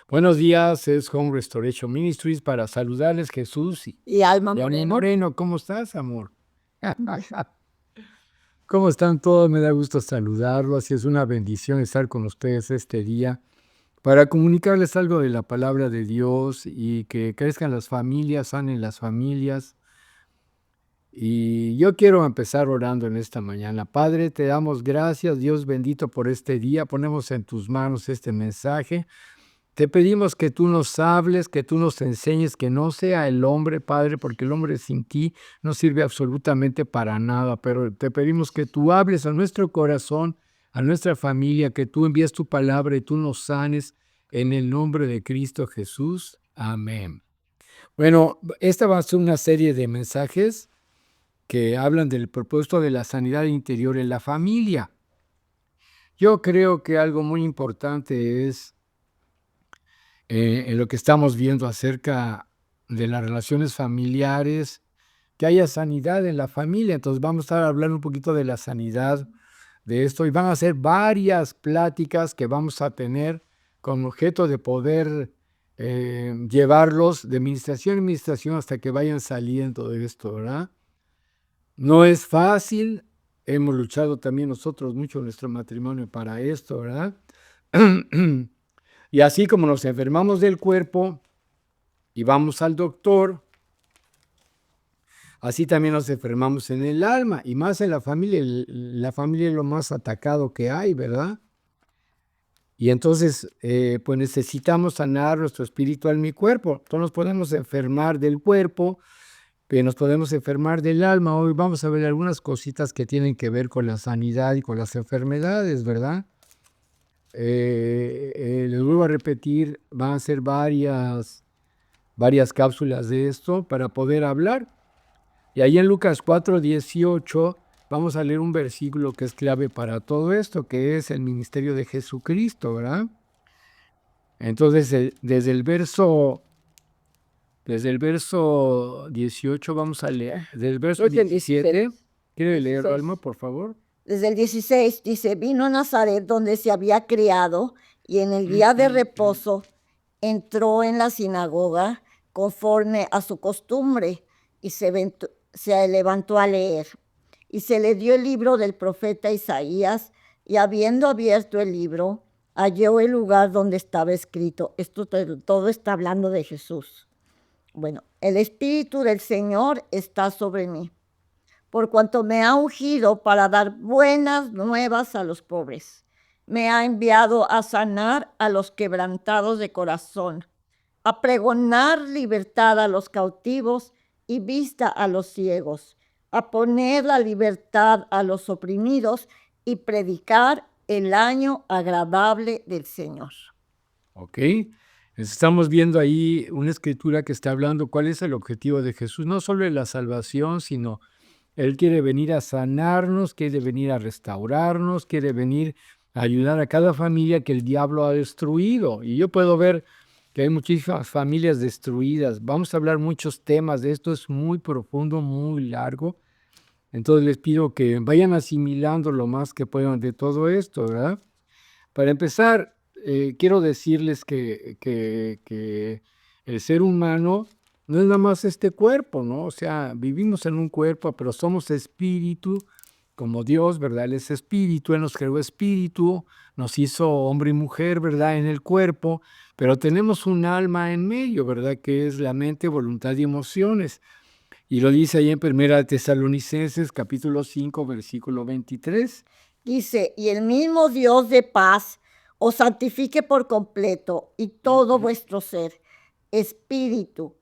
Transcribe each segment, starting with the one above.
Buenos días, es Home Restoration Ministries para saludarles, Jesús y Y Alma Leonie Moreno. Moreno. ¿Cómo estás, amor? ¿Cómo están todos? Me da gusto saludarlos y es una bendición estar con ustedes este día para comunicarles algo de la palabra de Dios y que crezcan las familias, sanen las familias. Y yo quiero empezar orando en esta mañana. Padre, te damos gracias, Dios bendito, por este día. Ponemos en tus manos este mensaje. Te pedimos que tú nos hables, que tú nos enseñes, que no sea el hombre, Padre, porque el hombre sin ti no sirve absolutamente para nada, pero te pedimos que tú hables a nuestro corazón, a nuestra familia, que tú envíes tu palabra y tú nos sanes en el nombre de Cristo Jesús. Amén. Bueno, esta va a ser una serie de mensajes que hablan del propósito de la sanidad interior en la familia. Yo creo que algo muy importante es en lo que estamos viendo acerca de las relaciones familiares, que haya sanidad en la familia. Entonces vamos a estar hablando un poquito de la sanidad de esto y van a ser varias pláticas que vamos a tener con objeto de poder llevarlos de administración en administración hasta que vayan saliendo de esto, ¿verdad? No es fácil, hemos luchado también nosotros mucho en nuestro matrimonio para esto, ¿verdad? Y así como nos enfermamos del cuerpo y vamos al doctor, así también nos enfermamos en el alma y más en la familia. La familia es lo más atacado que hay, ¿verdad? Y entonces, pues necesitamos sanar nuestro espíritu, alma y cuerpo. Entonces nos podemos enfermar del cuerpo, pero nos podemos enfermar del alma. Hoy vamos a ver algunas cositas que tienen que ver con la sanidad y con las enfermedades, ¿verdad? Les vuelvo a repetir, van a ser varias cápsulas de esto para poder hablar. Y ahí en Lucas 4:18 vamos a leer un versículo que es clave para todo esto, que es el ministerio de Jesucristo, ¿verdad? Entonces, desde el verso 18 vamos a leer, desde el verso 17. ¿Quiere leerlo, Alma, por favor? Desde el 16 dice, vino a Nazaret donde se había criado y en el día de reposo entró en la sinagoga conforme a su costumbre y se levantó a leer. Y se le dio el libro del profeta Isaías y habiendo abierto el libro, halló el lugar donde estaba escrito. Esto todo está hablando de Jesús. Bueno, el Espíritu del Señor está sobre mí, por cuanto me ha ungido para dar buenas nuevas a los pobres. Me ha enviado a sanar a los quebrantados de corazón, a pregonar libertad a los cautivos y vista a los ciegos, a poner la libertad a los oprimidos y predicar el año agradable del Señor. Ok. Estamos viendo ahí una escritura que está hablando cuál es el objetivo de Jesús, no solo en la salvación, sino Él quiere venir a sanarnos, quiere venir a restaurarnos, quiere venir a ayudar a cada familia que el diablo ha destruido. Y yo puedo ver que hay muchísimas familias destruidas. Vamos a hablar muchos temas de esto, es muy profundo, muy largo. Entonces les pido que vayan asimilando lo más que puedan de todo esto, ¿verdad? Para empezar, quiero decirles que el ser humano no es nada más este cuerpo, ¿no? O sea, vivimos en un cuerpo, pero somos espíritu, como Dios, ¿verdad? Él es espíritu, Él nos creó espíritu, nos hizo hombre y mujer, ¿verdad? En el cuerpo, pero tenemos un alma en medio, ¿verdad? Que es la mente, voluntad y emociones. Y lo dice ahí en 1 Tesalonicenses, capítulo 5, versículo 23. Dice, y el mismo Dios de paz os santifique por completo y todo vuestro ser, espíritu,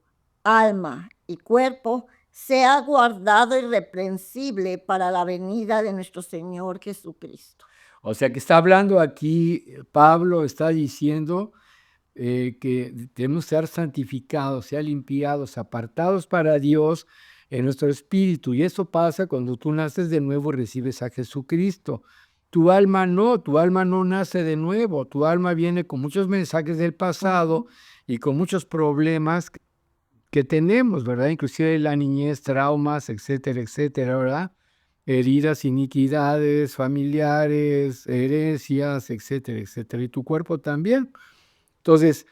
alma y cuerpo, sea guardado irreprensible para la venida de nuestro Señor Jesucristo. O sea que está hablando aquí, Pablo está diciendo que debemos ser santificados, ser limpiados, apartados para Dios en nuestro espíritu. Y eso pasa cuando tú naces de nuevo y recibes a Jesucristo. Tu alma no nace de nuevo. Tu alma viene con muchos mensajes del pasado y con muchos problemas que tenemos, ¿verdad? Inclusive en la niñez, traumas, etcétera, etcétera, ¿verdad? Heridas, iniquidades familiares, herencias, etcétera, etcétera. Y tu cuerpo también. Entonces,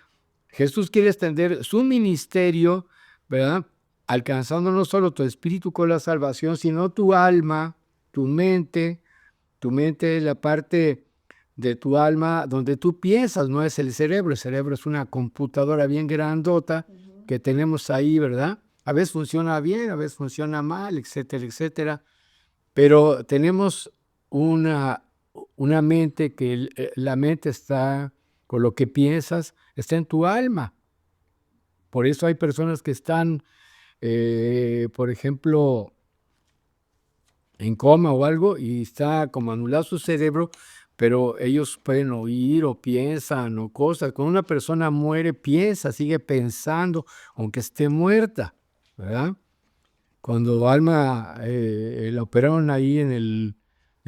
Jesús quiere extender su ministerio, ¿verdad? Alcanzando no solo tu espíritu con la salvación, sino tu alma, tu mente. Tu mente es la parte de tu alma donde tú piensas, no es el cerebro. El cerebro es una computadora bien grandota que tenemos ahí, ¿verdad? A veces funciona bien, a veces funciona mal, etcétera, etcétera. Pero tenemos una mente que la mente está, con lo que piensas, está en tu alma. Por eso hay personas que están, por ejemplo, en coma o algo y está como anulado su cerebro, pero ellos pueden oír o piensan o cosas. Cuando una persona muere, piensa, sigue pensando, aunque esté muerta, ¿verdad? Cuando Alma la operaron ahí en el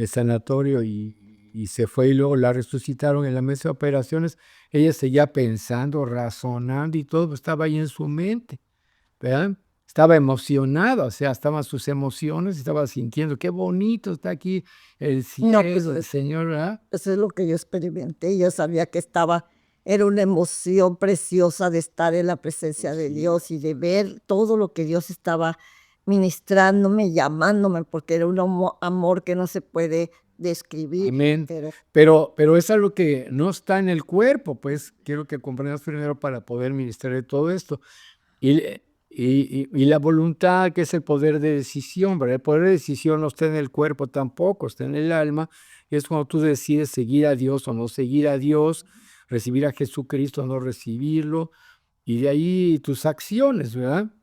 sanatorio y se fue y luego la resucitaron en la mesa de operaciones, ella seguía pensando, razonando y todo estaba ahí en su mente, ¿verdad? Estaba emocionada, o sea, estaban sus emociones, estaba sintiendo, qué bonito está aquí el No, pues cielo, el Señor, ¿verdad? eso es lo que yo experimenté. Yo sabía que era una emoción preciosa de estar en la presencia de Sí. Dios y de ver todo lo que Dios estaba ministrándome, llamándome, porque era un amor que no se puede describir. Amén. Pero Pero es algo que no está en el cuerpo, pues quiero que comprendas primero para poder ministrar todo esto. Y la voluntad, que es el poder de decisión, ¿verdad? El poder de decisión no está en el cuerpo tampoco, está en el alma, y es cuando tú decides seguir a Dios o no seguir a Dios, recibir a Jesucristo o no recibirlo, y de ahí tus acciones, ¿verdad?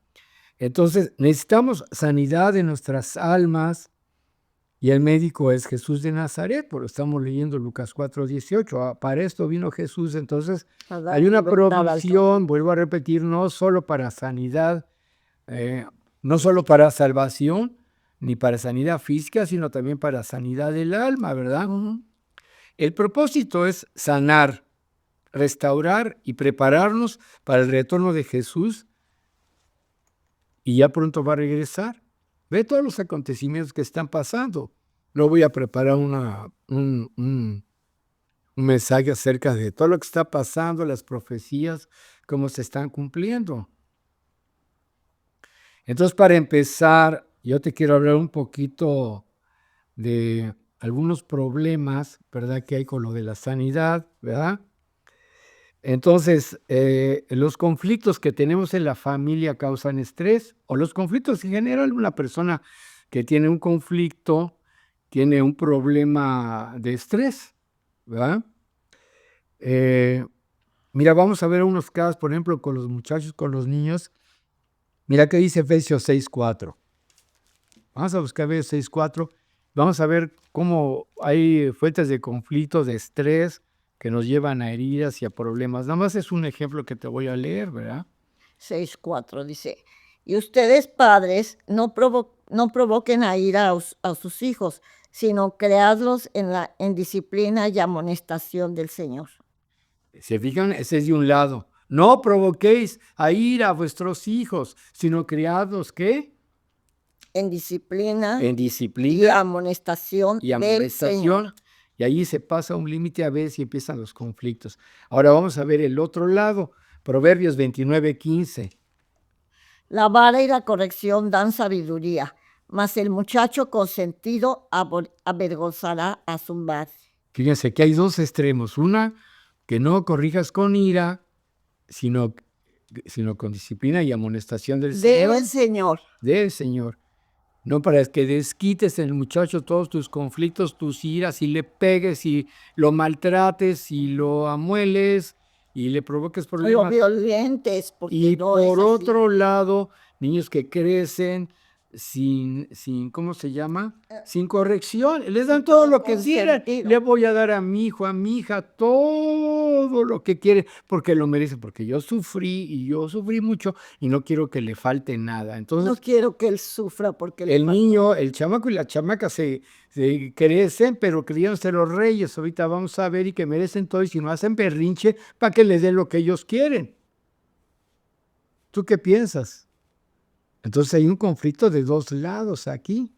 Entonces, necesitamos sanidad de nuestras almas, y el médico es Jesús de Nazaret, porque estamos leyendo Lucas 4:18. Para esto vino Jesús. Entonces, hay una provisión, vuelvo a repetir, no solo para sanidad, no solo para salvación, ni para sanidad física, sino también para sanidad del alma, ¿verdad? El propósito es sanar, restaurar y prepararnos para el retorno de Jesús, y ya pronto va a regresar. Ve todos los acontecimientos que están pasando. No voy a preparar un mensaje acerca de todo lo que está pasando, las profecías, cómo se están cumpliendo. Entonces, para empezar, yo te quiero hablar un poquito de algunos problemas, ¿verdad?, que hay con lo de la sanidad, ¿verdad? Entonces, los conflictos que tenemos en la familia causan estrés, o los conflictos en general. Una persona que tiene un conflicto tiene un problema de estrés, ¿verdad? Mira, vamos a ver unos casos, por ejemplo, con los muchachos, con los niños. Mira qué dice Efesios 6:4. Vamos a buscar Efesios 6:4. Vamos a ver cómo hay fuentes de conflicto, de estrés, que nos llevan a heridas y a problemas. Nada más es un ejemplo que te voy a leer, ¿verdad? 6:4 dice, y ustedes padres no provoquen a ira a sus hijos, sino creadlos en disciplina y amonestación del Señor. Se fijan, ese es de un lado. No provoquéis a ira a vuestros hijos, sino criadlos, ¿qué? En disciplina En y disciplina amonestación y del Señor. amonestación. Y ahí se pasa un límite a veces y empiezan los conflictos. Ahora vamos a ver el otro lado. Proverbios 29:15. La vara y la corrección dan sabiduría, mas el muchacho consentido avergonzará a su madre. Fíjense que hay dos extremos. Una, que no corrijas con ira, sino con disciplina y amonestación del Señor. Del Señor. No para que desquites en el muchacho todos tus conflictos, tus iras, y le pegues y lo maltrates y lo amueles y le provoques Los problemas. violentes, porque Y no es por así. otro lado, niños que crecen sin, ¿cómo se llama? Sin corrección. Les dan todo lo que quieren. consentido. Le voy a dar a mi hijo, a mi hija, todo lo que quiere, porque lo merece, porque yo sufrí mucho y no quiero que le falte nada. Entonces, No quiero que él sufra porque le el falta. niño, el chamaco y la chamaca se crecen, pero creyéndose los reyes. Ahorita vamos a ver, y que merecen todo, y si no hacen berrinche, para que les den lo que ellos quieren. ¿Tú qué piensas? Entonces hay un conflicto de dos lados aquí.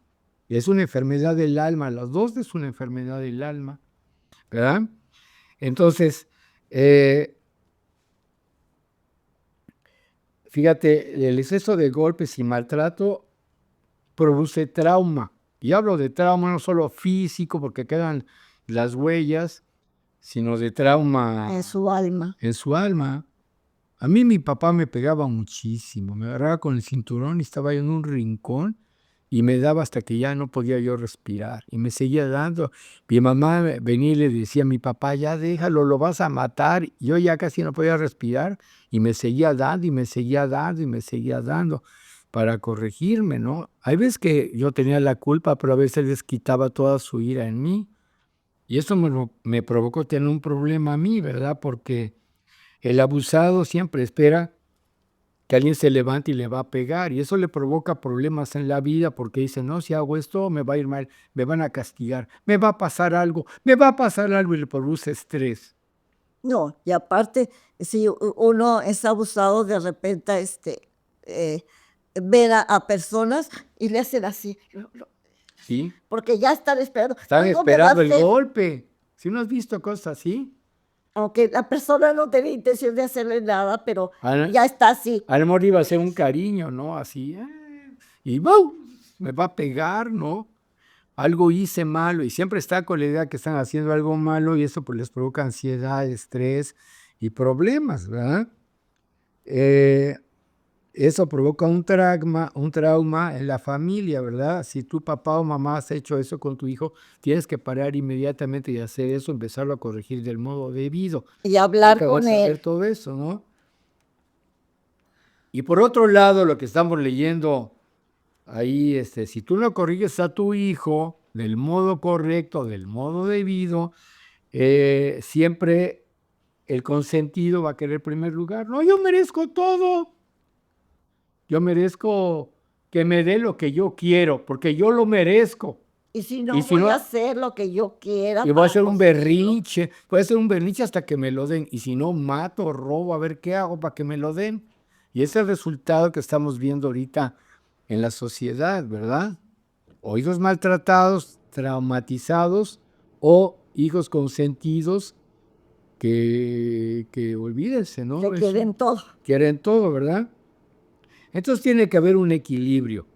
Es una enfermedad del alma, las dos es una enfermedad del alma, ¿verdad? Entonces, fíjate, el exceso de golpes y maltrato produce trauma. Y hablo de trauma no solo físico, porque quedan las huellas, sino de trauma en su alma. en su alma. A mí mi papá me pegaba muchísimo, me agarraba con el cinturón y estaba yo en un rincón y me daba hasta que ya no podía yo respirar y me seguía dando. Mi mamá venía y le decía a mi papá, ya déjalo, lo vas a matar. Yo ya casi no podía respirar y me seguía dando y me seguía dando y me seguía dando para corregirme, ¿no? Hay veces que yo tenía la culpa, pero a veces les quitaba toda su ira en mí. Y eso me provocó tener un problema a mí, ¿verdad? Porque el abusado siempre espera que alguien se levante y le va a pegar, y eso le provoca problemas en la vida porque dice, no, si hago esto me va a ir mal, me van a castigar, me va a pasar algo, y le produce estrés. No, y aparte, si uno es abusado, de repente eh, ver a personas y le hacen así, ¿Sí? porque ya están esperando. Están Algo me va a esperando el hacer, golpe. ¿Sí no has visto cosas así? aunque la persona no tenía intención de hacerle nada, pero A ya está así. a lo mejor iba a ser un cariño, ¿no? Así, y ¡bum! Me va a pegar, ¿no? Algo hice malo y siempre está con la idea que están haciendo algo malo y eso pues les provoca ansiedad, estrés y problemas, ¿verdad? Eso provoca un trauma en la familia, ¿verdad? Si tu papá o mamá has hecho eso con tu hijo, tienes que parar inmediatamente y hacer eso, empezarlo a corregir del modo debido. Y hablar Nunca con vas a ver él. todo eso, ¿no? Y por otro lado, lo que estamos leyendo ahí, si tú no corriges a tu hijo del modo correcto, del modo debido, siempre el consentido va a querer primer lugar. No, yo merezco todo. Yo merezco que me dé lo que yo quiero, porque yo lo merezco. Y si Y no, si voy a no, hacer lo que yo quiera y voy a para hacer un conseguirlo. berrinche, voy a hacer un berrinche hasta que me lo den. Y si no, mato, robo, a ver qué hago para que me lo den. Y ese es el resultado que estamos viendo ahorita en la sociedad, ¿verdad? O hijos maltratados, traumatizados, o hijos consentidos que olvídense, ¿no? Se quieren todo. Quieren todo, ¿verdad? Entonces tiene que haber un equilibrio.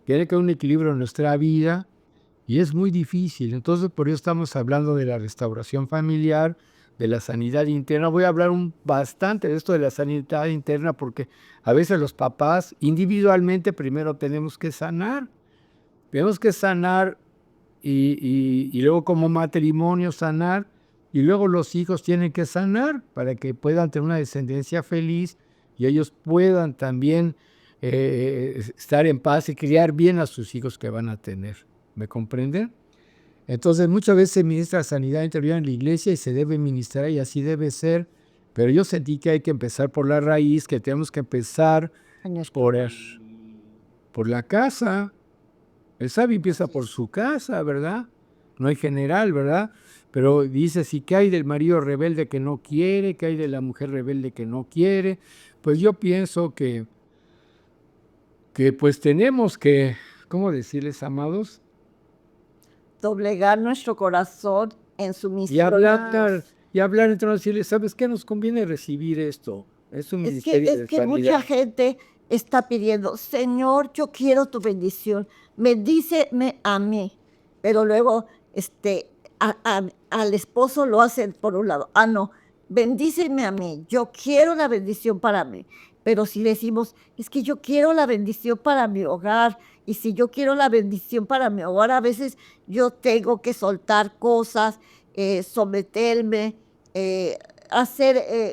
Tiene que haber un equilibrio en nuestra vida y es muy difícil. Entonces por eso estamos hablando de la restauración familiar, de la sanidad interna. Voy a hablar bastante de esto de la sanidad interna porque a veces los papás individualmente primero tenemos que sanar. Tenemos que sanar y luego como matrimonio sanar y luego los hijos tienen que sanar para que puedan tener una descendencia feliz y ellos puedan también estar en paz y criar bien a sus hijos que van a tener. ¿Me comprenden? Entonces muchas veces se ministra sanidad interior en la iglesia y se debe ministrar y así debe ser, pero yo sentí que hay que empezar por la raíz, que tenemos que empezar por la casa. El sabio empieza por su casa, ¿verdad? No hay general, ¿verdad? Pero dice, si ¿qué hay del marido rebelde que no quiere? ¿Qué hay de la mujer rebelde que no quiere? Pues yo pienso que pues tenemos que, ¿cómo decirles, amados? Doblegar nuestro corazón en sumisión. Y hablar entre nosotros y decirles, ¿sabes qué? Nos conviene recibir esto. Es un ministerio de Es que sanidad. mucha gente está pidiendo, Señor, yo quiero tu bendición, bendíceme a mí. Pero luego al esposo lo hacen por un lado. Ah, no, bendíceme a mí, yo quiero la bendición para mí. Pero si decimos, es que yo quiero la bendición para mi hogar, y si yo quiero la bendición para mi hogar, a veces yo tengo que soltar cosas, someterme,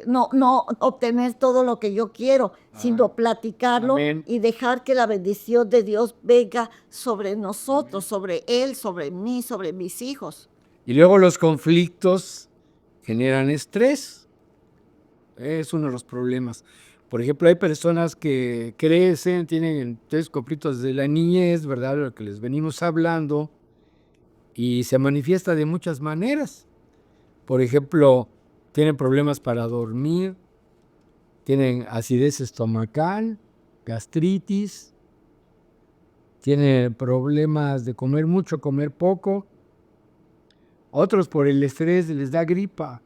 no obtener todo lo que yo quiero, sino platicarlo. Amén. Y dejar que la bendición de Dios venga sobre nosotros, sobre Él, sobre mí, sobre mis hijos. Y luego los conflictos generan estrés. Es uno de los problemas. Por ejemplo, hay personas que crecen, tienen tres conflictos de la niñez, ¿verdad? Lo que les venimos hablando, y se manifiesta de muchas maneras. Por ejemplo, tienen problemas para dormir, tienen acidez estomacal, gastritis, tienen problemas de comer mucho, comer poco. Otros por el estrés les da gripa.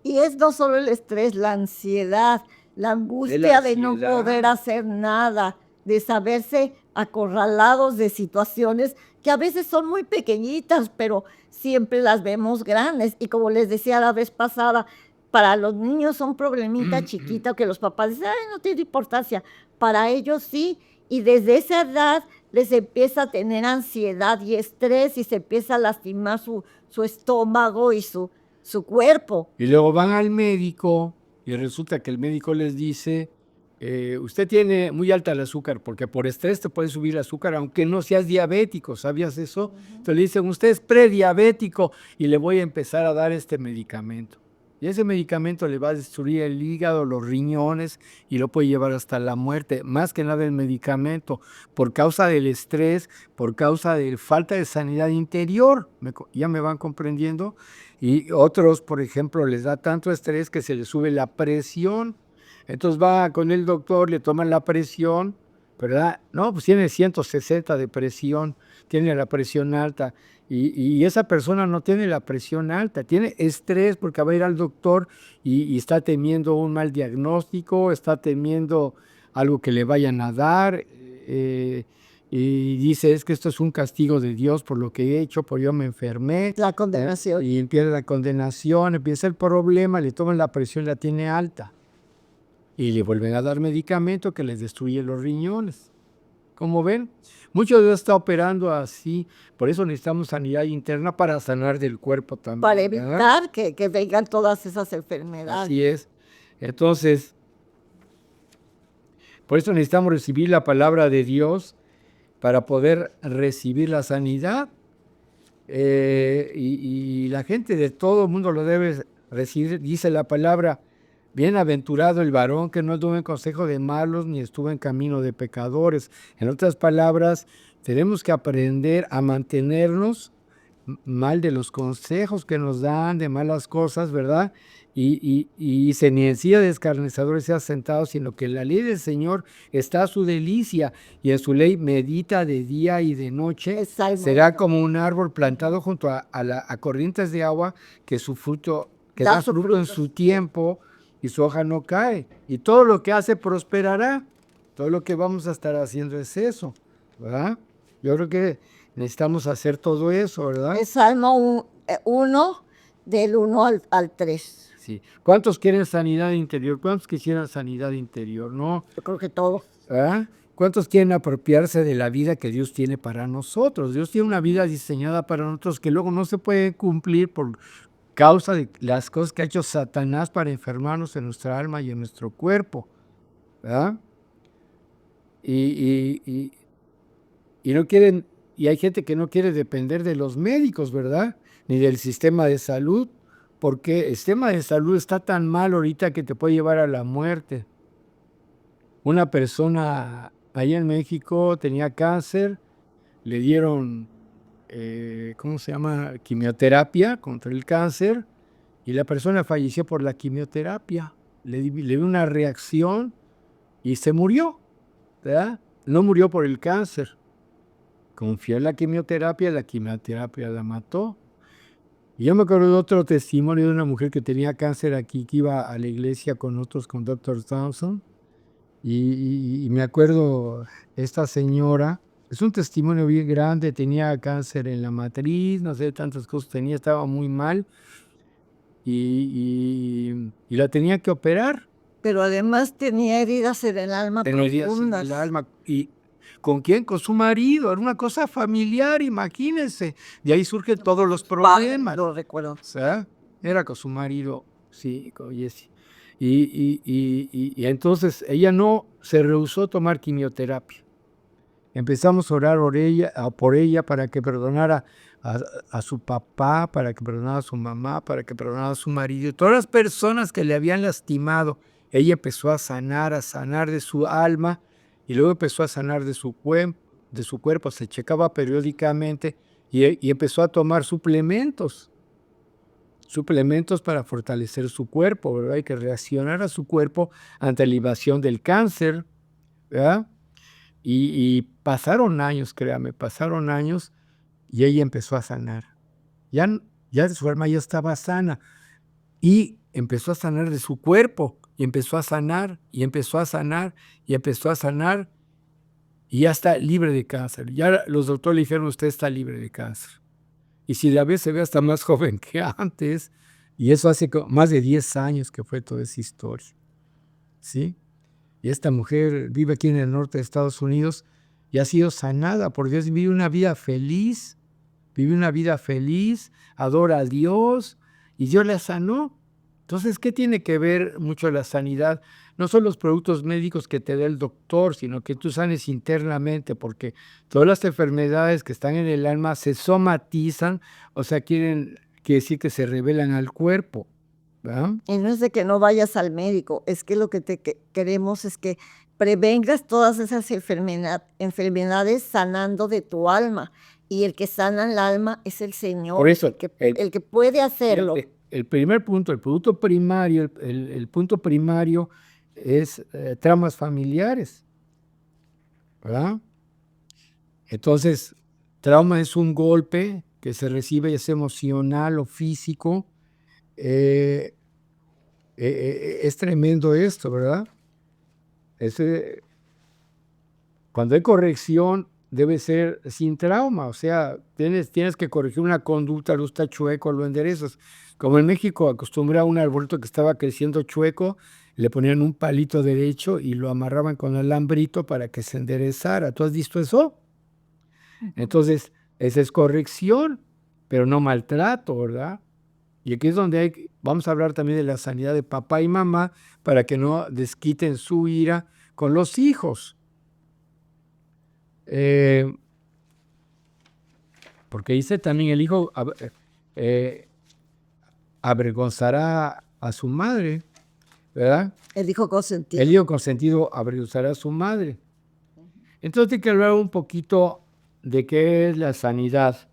Y es no solo el estrés, la ansiedad, la angustia de no ansiedad. poder hacer nada, de saberse acorralados de situaciones que a veces son muy pequeñitas, pero siempre las vemos grandes. Y como les decía la vez pasada, para los niños son problemitas chiquitas que los papás dicen, ay, no tiene importancia. Para ellos sí, y desde esa edad les empieza a tener ansiedad y estrés y se empieza a lastimar su estómago y su cuerpo. Y luego van al médico y resulta que el médico les dice, usted tiene muy alta el azúcar, porque por estrés te puede subir el azúcar, aunque no seas diabético, ¿sabías eso? Entonces le dicen, usted es prediabético y le voy a empezar a dar este medicamento. Y ese medicamento le va a destruir el hígado, los riñones y lo puede llevar hasta la muerte. Más que nada el medicamento, por causa del estrés, por causa de falta de sanidad interior. ¿Ya me van comprendiendo? Y otros, por ejemplo, les da tanto estrés que se les sube la presión. Entonces va con el doctor, le toman la presión, ¿verdad? No, pues tiene 160 de presión, tiene la presión alta. Y esa persona no tiene la presión alta, tiene estrés porque va a ir al doctor y está temiendo un mal diagnóstico, está temiendo algo que le vayan a dar, y dice, es que esto es un castigo de Dios por lo que he hecho, por yo me enfermé. La condenación. Y empieza la condenación, empieza el problema, le toman la presión, la tiene alta. Y le vuelven a dar medicamento que les destruye los riñones. Como ven, muchos de ellos están operando así, por eso necesitamos sanidad interna para sanar del cuerpo también. Para ¿verdad? evitar que vengan todas esas enfermedades. Así es. Entonces, por eso necesitamos recibir la palabra de Dios para poder recibir la sanidad. Y la gente de todo el mundo lo debe recibir. Dice la palabra, bienaventurado el varón que no anduvo en consejo de malos ni estuvo en camino de pecadores. En otras palabras, tenemos que aprender a mantenernos mal de los consejos que nos dan, de malas cosas, ¿verdad? Y dice, ni en silla de escarnecedores sea sentado, sino que en la ley del Señor está su delicia, y en su ley medita de día y de noche. Será como un árbol plantado junto a corrientes de agua, que su fruto, que da su fruto en su tiempo, y su hoja no cae. Y todo lo que hace prosperará. Todo lo que vamos a estar haciendo es eso, ¿verdad? Yo creo que necesitamos hacer todo eso, ¿verdad? Es Salmo 1, del 1 al 3. Sí. ¿Cuántos quieren sanidad interior? ¿Cuántos quisieran sanidad interior? ¿No? Yo creo que todo. ¿Verdad? ¿Cuántos quieren apropiarse de la vida que Dios tiene para nosotros? Dios tiene una vida diseñada para nosotros que luego no se puede cumplir por causa de las cosas que ha hecho Satanás para enfermarnos en nuestra alma y en nuestro cuerpo, ¿verdad? Y no quieren, y hay gente que no quiere depender de los médicos, ¿verdad? Ni del sistema de salud, porque el sistema de salud está tan mal ahorita que te puede llevar a la muerte. Una persona allá en México tenía cáncer, le dieron, ¿cómo se llama? Quimioterapia contra el cáncer, y la persona falleció por la quimioterapia. Le dio una reacción y se murió, ¿verdad? No murió por el cáncer. Confió en la quimioterapia la mató. Y yo me acuerdo de otro testimonio de una mujer que tenía cáncer aquí, que iba a la iglesia con otros, con Dr. Thompson. Y me acuerdo, esta señora, es un testimonio bien grande, tenía cáncer en la matriz, no sé, tantas cosas tenía, estaba muy mal. Y la tenía que operar. Pero además tenía heridas en el alma Tenía heridas en profundas. el alma. ¿Y con quién? Con su marido. Era una cosa familiar, imagínense. De ahí surgen todos los problemas. Lo recuerdo. O sea, era con su marido, sí, con Jesse. Y entonces ella no se rehusó a tomar quimioterapia. Empezamos a orar por ella para que perdonara a su papá, para que perdonara a su mamá, para que perdonara a su marido. Y todas las personas que le habían lastimado, ella empezó a sanar de su alma, y luego empezó a sanar de su cuerpo. Se checaba periódicamente y empezó a tomar suplementos para fortalecer su cuerpo, ¿verdad? Y que reaccionara su cuerpo ante la invasión del cáncer, ¿verdad? Y pasaron años, créame, y ella empezó a sanar. Ya su alma ya estaba sana y empezó a sanar de su cuerpo. y empezó a sanar, y empezó a sanar, y empezó a sanar, y ya está libre de cáncer. Ya los doctores le dijeron, usted está libre de cáncer. Y si la vez se ve hasta más joven que antes, y eso hace más de 10 años que fue toda esa historia, ¿sí? Y esta mujer vive aquí en el norte de Estados Unidos y ha sido sanada por Dios, vive una vida feliz, adora a Dios y Dios la sanó. Entonces, ¿qué tiene que ver mucho la sanidad? No son los productos médicos que te dé el doctor, sino que tú sanes internamente, porque todas las enfermedades que están en el alma se somatizan, o sea, quiere decir que se revelan al cuerpo, ¿verdad? Y no es de que no vayas al médico, es que lo que queremos es que prevengas todas esas enfermedades sanando de tu alma. Y el que sana el alma es el Señor. Por eso, el que puede hacerlo. El primer punto, el producto primario, el punto primario es traumas familiares, ¿verdad? Entonces, trauma es un golpe que se recibe, ya sea emocional o físico. Es tremendo esto, ¿verdad? Cuando hay corrección, debe ser sin trauma, o sea, tienes que corregir una conducta, lo está chueco, lo enderezas. Como en México acostumbraba un arbolito que estaba creciendo chueco, le ponían un palito derecho y lo amarraban con alambrito para que se enderezara. ¿Tú has visto eso? Entonces, esa es corrección, pero no maltrato, ¿verdad? Y aquí es donde vamos a hablar también de la sanidad de papá y mamá para que no desquiten su ira con los hijos. Porque dice también el hijo avergonzará a su madre, ¿verdad? El hijo consentido. El hijo consentido avergonzará a su madre. Entonces hay que hablar un poquito de qué es la sanidad,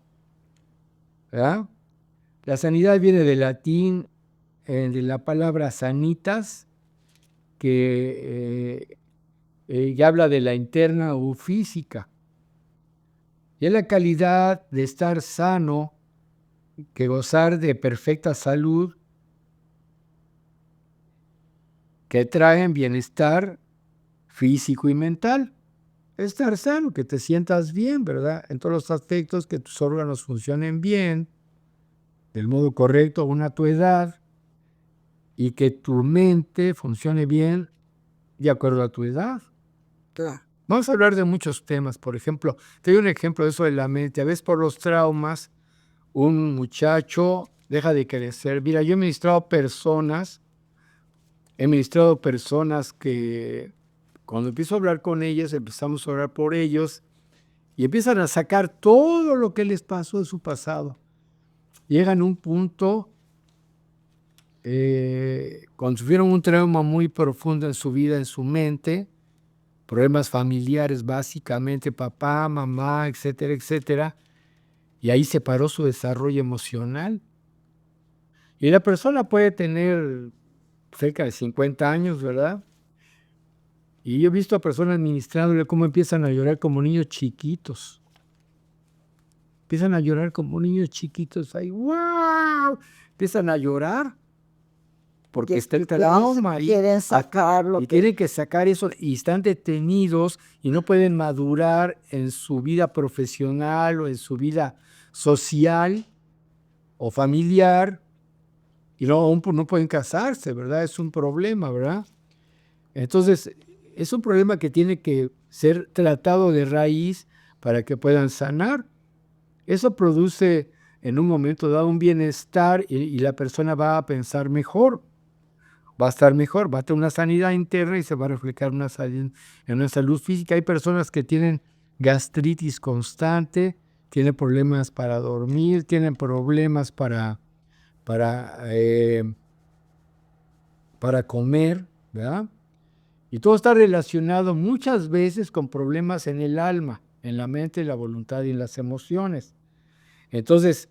¿verdad? La sanidad viene del latín, de la palabra sanitas, que habla de la interna o física. Y es la calidad de estar sano, que gozar de perfecta salud, que traen bienestar físico y mental. Estar sano, que te sientas bien, ¿verdad? En todos los aspectos, que tus órganos funcionen bien, del modo correcto, aún a tu edad, y que tu mente funcione bien de acuerdo a tu edad. Claro. Vamos a hablar de muchos temas. Por ejemplo, te doy un ejemplo de eso de la mente. A veces por los traumas, un muchacho deja de crecer. Mira, yo he ministrado personas que cuando empiezo a hablar con ellas, empezamos a orar por ellos y empiezan a sacar todo lo que les pasó de su pasado. Llegan a un punto cuando sufrieron un trauma muy profundo en su vida, en su mente, problemas familiares básicamente, papá, mamá, etcétera, etcétera, y ahí se paró su desarrollo emocional. Y la persona puede tener cerca de 50 años, ¿verdad? Y yo he visto a personas ministrándole cómo empiezan a llorar como niños chiquitos. Empiezan a llorar como niños chiquitos. ¡Ay, wow! Empiezan a llorar porque está el trauma ahí. Quieren sacarlo. Y tienen que sacar eso y están detenidos y no pueden madurar en su vida profesional o en su vida social o familiar y no pueden casarse, ¿verdad? Es un problema, ¿verdad? Entonces, es un problema que tiene que ser tratado de raíz para que puedan sanar. Eso produce en un momento dado un bienestar y la persona va a pensar mejor. Va a estar mejor, va a tener una sanidad interna y se va a reflejar en una salud física. Hay personas que tienen gastritis constante, tienen problemas para dormir, tienen problemas para comer, ¿verdad? Y todo está relacionado muchas veces con problemas en el alma, en la mente, la voluntad y en las emociones. Entonces,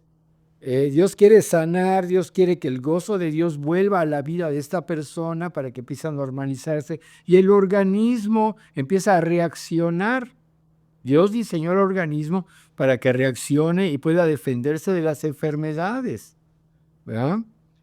Dios quiere sanar, Dios quiere que el gozo de Dios vuelva a la vida de esta persona para que empiece a normalizarse y el organismo empieza a reaccionar. Dios diseñó el organismo para que reaccione y pueda defenderse de las enfermedades, ¿verdad?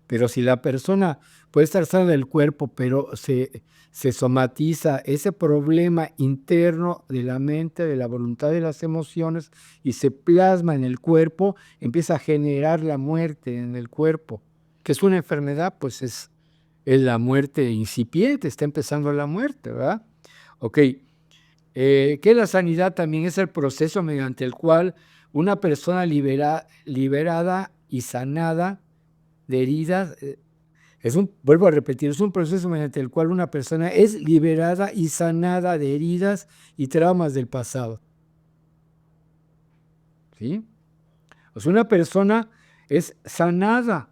Pero si la persona puede estar sano del cuerpo, pero se somatiza ese problema interno de la mente, de la voluntad, de las emociones, y se plasma en el cuerpo, empieza a generar la muerte en el cuerpo. ¿Qué es una enfermedad? Pues es la muerte incipiente, está empezando la muerte, ¿verdad? Ok. Que la sanidad también es el proceso mediante el cual una persona liberada y sanada de heridas, vuelvo a repetir, es un proceso mediante el cual una persona es liberada y sanada de heridas y traumas del pasado. ¿Sí? O sea, una persona es sanada,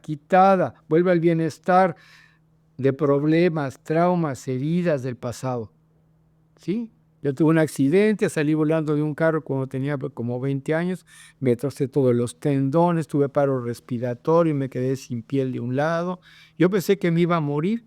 quitada, vuelve al bienestar de problemas, traumas, heridas del pasado. ¿Sí? Yo tuve un accidente, salí volando de un carro cuando tenía como 20 años, me trocé todos los tendones, tuve paro respiratorio, me quedé sin piel de un lado. Yo pensé que me iba a morir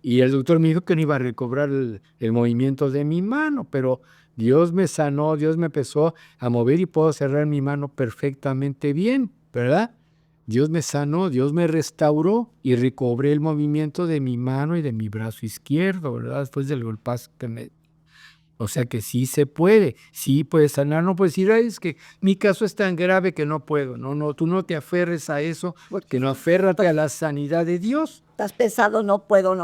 y el doctor me dijo que no iba a recobrar el movimiento de mi mano, pero Dios me sanó, Dios me empezó a mover y puedo cerrar mi mano perfectamente bien, ¿verdad? Dios me sanó, Dios me restauró y recobré el movimiento de mi mano y de mi brazo izquierdo, ¿verdad? Después del golpazo que me... O sea que sí se puede, sí puedes sanar, no puedes decir, "Ay, es que mi caso es tan grave que no puedo". No, tú no te aferres a eso, que no aférrate a la sanidad de Dios. Estás pensando, no puedo,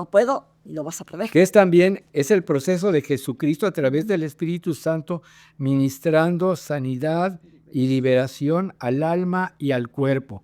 y lo vas a perder. Que es el proceso de Jesucristo a través del Espíritu Santo, ministrando sanidad y liberación al alma y al cuerpo.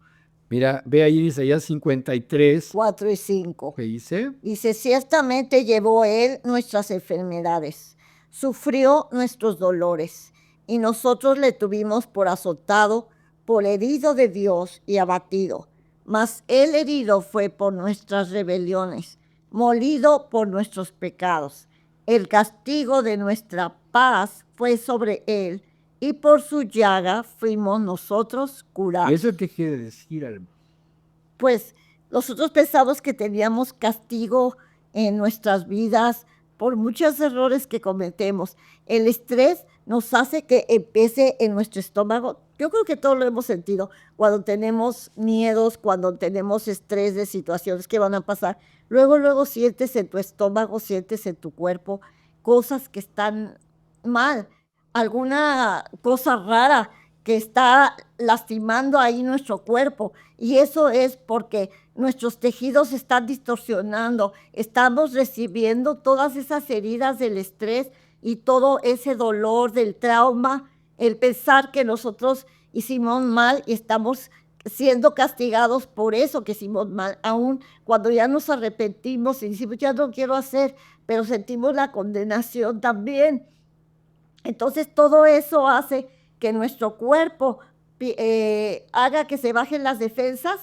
Mira, ve ahí Isaías 53, 4 y 5. ¿qué dice? Dice, ciertamente llevó él nuestras enfermedades, sufrió nuestros dolores, y nosotros le tuvimos por azotado, por herido de Dios y abatido. Mas él herido fue por nuestras rebeliones, molido por nuestros pecados. El castigo de nuestra paz fue sobre él, y por su llaga fuimos nosotros curados. ¿Eso qué quiere decir, hermano? Pues nosotros pensamos que teníamos castigo en nuestras vidas por muchos errores que cometemos. El estrés nos hace que empiece en nuestro estómago. Yo creo que todos lo hemos sentido cuando tenemos miedos, cuando tenemos estrés de situaciones que van a pasar. Luego sientes en tu estómago, sientes en tu cuerpo cosas que están mal, alguna cosa rara que está lastimando ahí nuestro cuerpo. Y eso es porque nuestros tejidos se están distorsionando, estamos recibiendo todas esas heridas del estrés y todo ese dolor del trauma, el pensar que nosotros hicimos mal y estamos siendo castigados por eso que hicimos mal, aun cuando ya nos arrepentimos y decimos, ya no quiero hacer, pero sentimos la condenación también. Entonces todo eso hace que nuestro cuerpo haga que se bajen las defensas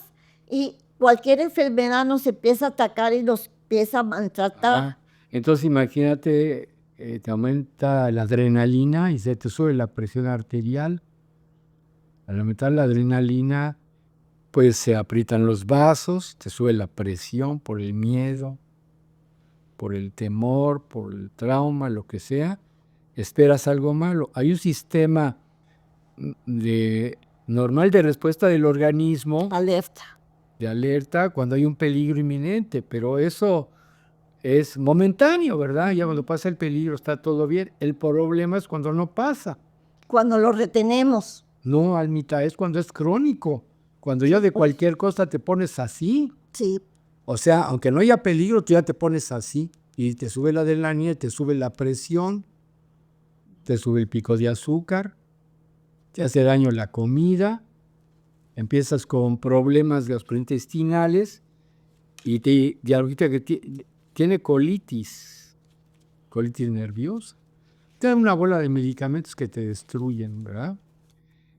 y cualquier enfermedad nos empieza a atacar y nos empieza a maltratar. Entonces imagínate, te aumenta la adrenalina y se te sube la presión arterial. Al aumentar la adrenalina, pues se aprietan los vasos, te sube la presión por el miedo, por el temor, por el trauma, lo que sea. Esperas algo malo. Hay un sistema normal de respuesta del organismo. Alerta. De alerta cuando hay un peligro inminente, pero eso es momentáneo, ¿verdad? Ya cuando pasa el peligro está todo bien. El problema es cuando no pasa. Cuando lo retenemos. No, Almita, es cuando es crónico. Cuando ya de cualquier cosa te pones así. Sí. O sea, aunque no haya peligro, tú ya te pones así. Y te sube la adrenalina, te sube la presión, te sube el pico de azúcar, te hace daño la comida, empiezas con problemas gastrointestinales y ahorita que tiene colitis nerviosa. Te dan una bola de medicamentos que te destruyen, ¿verdad?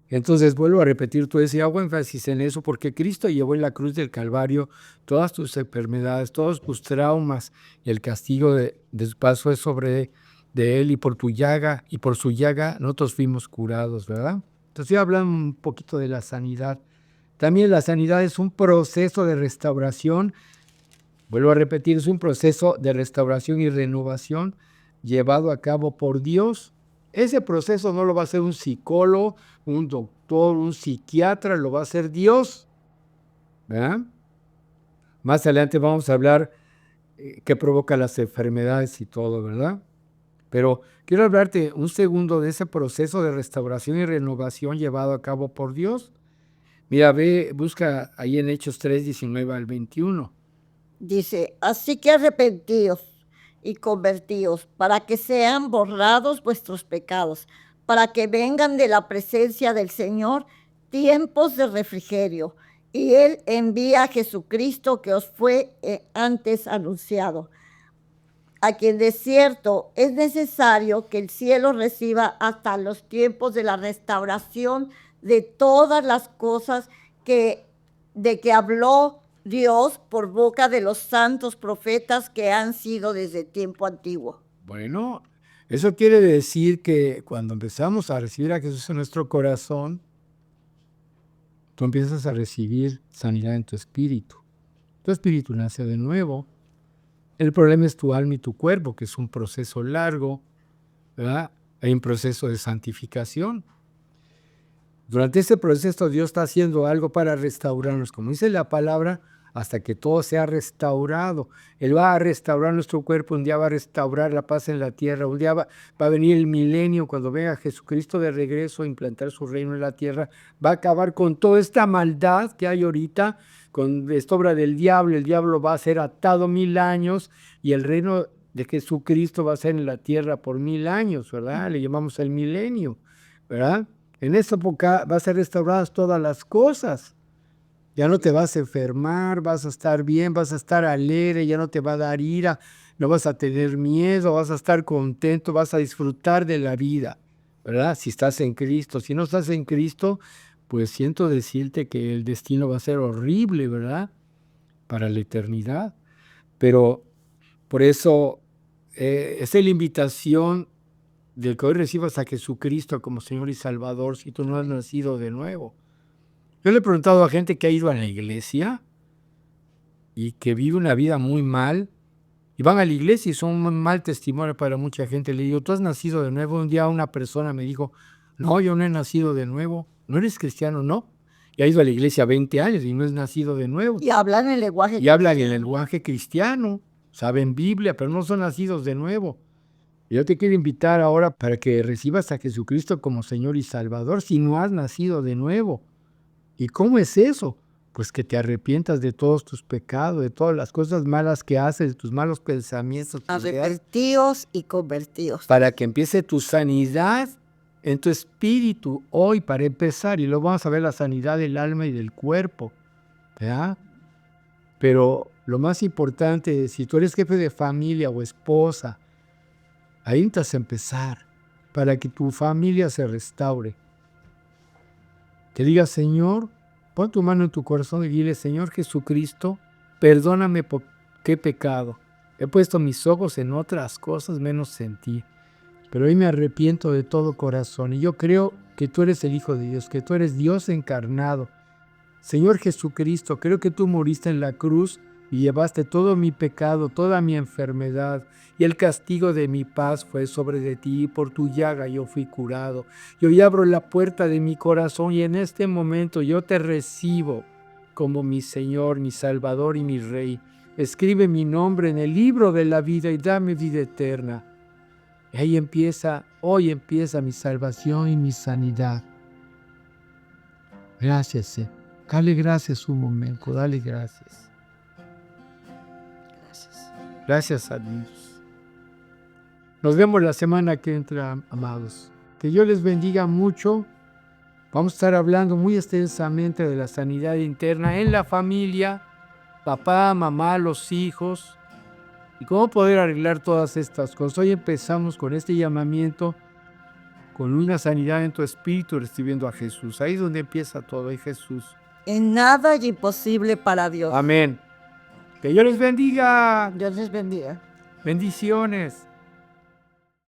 Entonces vuelvo a repetir, tú decías, hago énfasis en eso porque Cristo llevó en la cruz del Calvario todas tus enfermedades, todos tus traumas, y el castigo de su paso es sobre de Él, y por su llaga nosotros fuimos curados, ¿verdad? Entonces yo hablando un poquito de la sanidad. También la sanidad es un proceso de restauración, vuelvo a repetir, es un proceso de restauración y renovación llevado a cabo por Dios. Ese proceso no lo va a hacer un psicólogo, un doctor, un psiquiatra, lo va a hacer Dios, ¿verdad? Más adelante vamos a hablar qué provoca las enfermedades y todo, ¿verdad? Pero quiero hablarte un segundo de ese proceso de restauración y renovación llevado a cabo por Dios. Mira, busca ahí en Hechos 3, 19 al 21. Dice, así que arrepentíos y convertíos para que sean borrados vuestros pecados, para que vengan de la presencia del Señor tiempos de refrigerio. Y Él envía a Jesucristo que os fue antes anunciado, a quien de cierto es necesario que el cielo reciba hasta los tiempos de la restauración de todas las cosas de que habló Dios por boca de los santos profetas que han sido desde tiempo antiguo. Bueno, eso quiere decir que cuando empezamos a recibir a Jesús en nuestro corazón, tú empiezas a recibir sanidad en tu espíritu. Tu espíritu nace de nuevo. El problema es tu alma y tu cuerpo, que es un proceso largo, ¿verdad? Hay un proceso de santificación. Durante ese proceso Dios está haciendo algo para restaurarnos, como dice la palabra, hasta que todo sea restaurado. Él va a restaurar nuestro cuerpo, un día va a restaurar la paz en la tierra, un día va a venir el milenio, cuando venga Jesucristo de regreso a implantar su reino en la tierra, va a acabar con toda esta maldad que hay ahorita, con esta obra del diablo. El diablo va a ser atado 1000 años y el reino de Jesucristo va a ser en la tierra por 1000 años, ¿verdad? Le llamamos el milenio, ¿verdad? En esa época vas a ser restauradas todas las cosas. Ya no te vas a enfermar, vas a estar bien, vas a estar alegre, ya no te va a dar ira, no vas a tener miedo, vas a estar contento, vas a disfrutar de la vida, ¿verdad? Si estás en Cristo. Si no estás en Cristo, pues siento decirte que el destino va a ser horrible, ¿verdad? Para la eternidad. Pero por eso esa es la invitación del que hoy recibas a Jesucristo como Señor y Salvador si tú no has nacido de nuevo. Yo le he preguntado a gente que ha ido a la iglesia y que vive una vida muy mal, y van a la iglesia y son un mal testimonio para mucha gente. Le digo, ¿tú has nacido de nuevo? Un día una persona me dijo, no, yo no he nacido de nuevo. ¿No eres cristiano? No. Y ha ido a la iglesia 20 años y no es nacido de nuevo. Y hablan el lenguaje Y hablan el lenguaje cristiano, saben Biblia, pero no son nacidos de nuevo. Yo te quiero invitar ahora para que recibas a Jesucristo como Señor y Salvador si no has nacido de nuevo. ¿Y cómo es eso? Pues que te arrepientas de todos tus pecados, de todas las cosas malas que haces, de tus malos pensamientos. arrepentidos y convertidos. Para que empiece tu sanidad en tu espíritu hoy, para empezar. Y luego vamos a ver la sanidad del alma y del cuerpo, ¿verdad? Pero lo más importante, si tú eres jefe de familia o esposa, ahí necesitas empezar para que tu familia se restaure. Que digas, Señor, pon tu mano en tu corazón y dile, Señor Jesucristo, perdóname por qué pecado. He puesto mis ojos en otras cosas menos en ti. Pero hoy me arrepiento de todo corazón y yo creo que tú eres el Hijo de Dios, que tú eres Dios encarnado. Señor Jesucristo, creo que tú moriste en la cruz y llevaste todo mi pecado, toda mi enfermedad, y el castigo de mi paz fue sobre de ti, y por tu llaga yo fui curado. Yo hoy abro la puerta de mi corazón y en este momento yo te recibo como mi Señor, mi Salvador y mi Rey. Escribe mi nombre en el libro de la vida y dame vida eterna. Y ahí hoy empieza mi salvación y mi sanidad. Gracias, Dale gracias un momento, dale gracias. Gracias a Dios. Nos vemos la semana que entra, amados. Que Dios les bendiga mucho. Vamos a estar hablando muy extensamente de la sanidad interna en la familia, papá, mamá, los hijos, y cómo poder arreglar todas estas cosas. Hoy empezamos con este llamamiento, con una sanidad en tu espíritu, recibiendo a Jesús. Ahí es donde empieza todo, ahí Jesús. En nada es imposible para Dios. Amén. Que Dios les bendiga. Dios les bendiga. Bendiciones.